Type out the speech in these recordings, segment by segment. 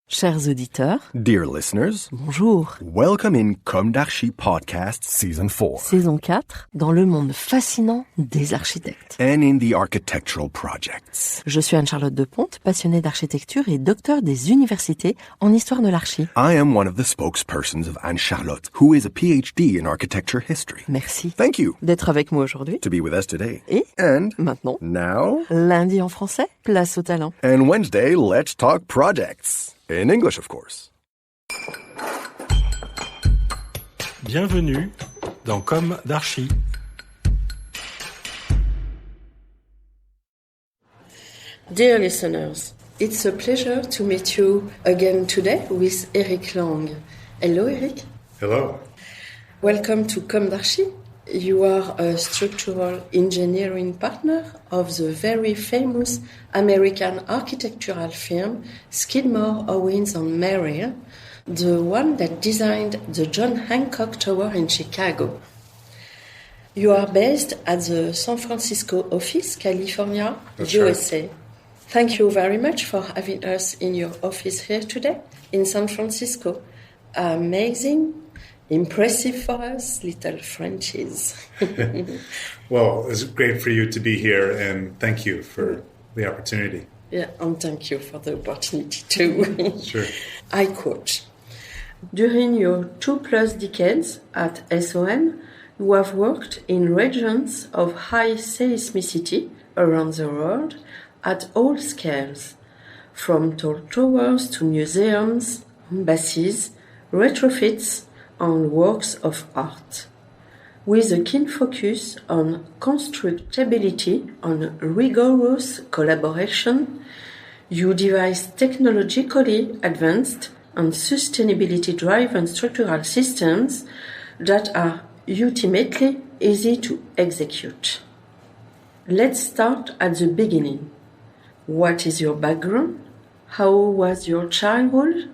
Chers auditeurs, Dear listeners, bonjour. welcome in Comme d'Archi Podcast Season 4 Saison 4, dans le monde fascinant des architectes. and in the architectural projects. Je suis Anne-Charlotte Deponte, passionnée d'architecture et docteur des universités en histoire de l'archi. I am one of the spokespersons of Anne-Charlotte, who is a PhD in architecture history. Merci Thank you d'être avec moi aujourd'hui. to be with us today. Et And maintenant, now, lundi en français, place au talent. and Wednesday, let's talk projects. In English, of course. Bienvenue dans Comme d'Archi. Dear listeners, it's a pleasure to meet you again today with Eric Lang. Hello, Eric. Hello. Welcome to Comme d'Archi. You are a structural engineering partner of the very famous American architectural firm SkidmoreOwings&Merrill, the one that designed the John Hancock Tower in Chicago. You are based at the San Francisco office, California, That's USA. right. Thank you very much for having us in your office here today in San Francisco. Amazing, impressive for us, little Frenchies. Well, it's great for you to be here, and thank you for the opportunity. Yeah, and thank you for the opportunity too. Sure. I quote, during your 2+ decades at SOM, you have worked in regions of high seismicity around the world at all scales, from tall towers to museums, embassies, retrofits, and works of art. With a keen focus on constructability and rigorous collaboration, you devise technologically advanced and sustainability-driven structural systems that are ultimately easy to execute. Let's start at the beginning. What is your background? How was your childhood?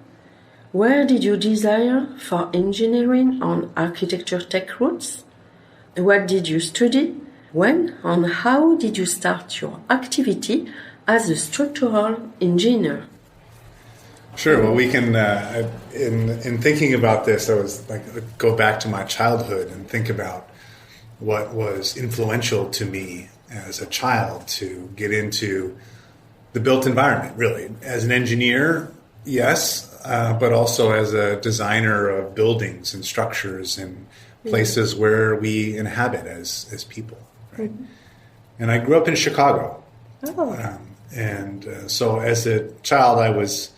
Where did you desire for engineering and architecture take roots? What did you study? When and how did you start your activity as a structural engineer? Sure. Well, we can. In thinking about this, I was go back to my childhood and think about what was influential to me as a child to get into the built environment. Really, as an engineer, yes, but also as a designer of buildings and structures and places where we inhabit as people. Right? Mm-hmm. And I grew up in Chicago. Oh. So as a child, I was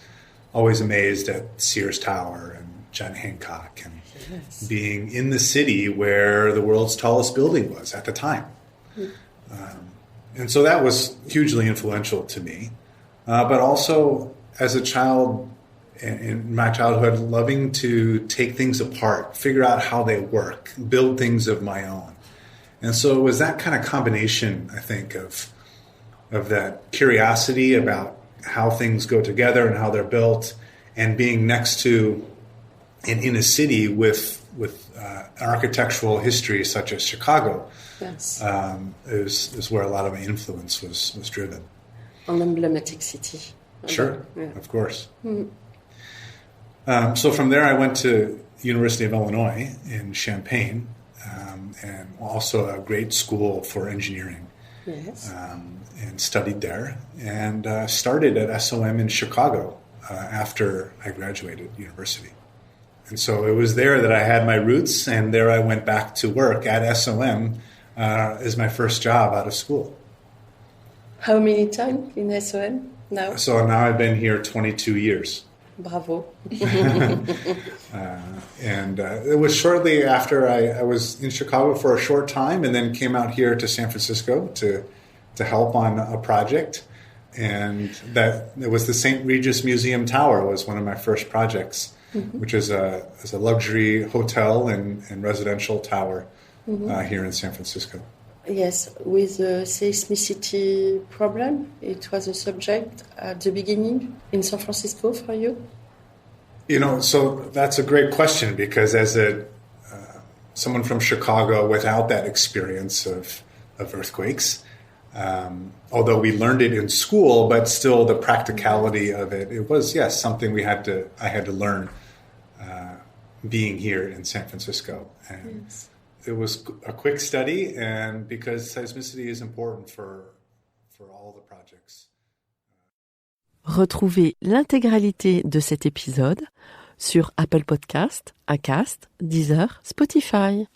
always amazed at Sears Tower and John Hancock and Yes. being in the city where the world's tallest building was at the time. And so that was hugely influential to me. But also as a child, in my childhood, loving to take things apart, figure out how they work, build things of my own. And so it was that kind of combination, I think, of that curiosity about how things go together and how they're built, and being next to and in a city with architectural history such as Chicago. Yes. Is where a lot of my influence was driven. An emblematic city. Sure, Yeah. of course. Mm-hmm. So from there, I went to University of Illinois in Champaign, and also a great school for engineering, Yes. and studied there, and started at SOM in Chicago after I graduated university. And so it was there that I had my roots, and there I went back to work at SOM as my first job out of school. How many times in SOM now? So now I've been here 22 years. Bravo. And it was shortly after I was in Chicago for a short time, and then came out here to San Francisco to help on a project. And that it was the St. Regis Museum Tower was one of my first projects, which is a luxury hotel and residential tower here in San Francisco. Yes, with the seismicity problem, it was a subject at the beginning in San Francisco for you? So that's a great question, because as someone from Chicago without that experience of earthquakes, Although we learned it in school, but still the practicality of it was, yes, something I had to learn being here in San Francisco. And it was a quick study, and because seismicity is important for all the projects. Retrouvez l'intégralité de cet épisode sur Apple Podcast, Acast, Deezer, Spotify.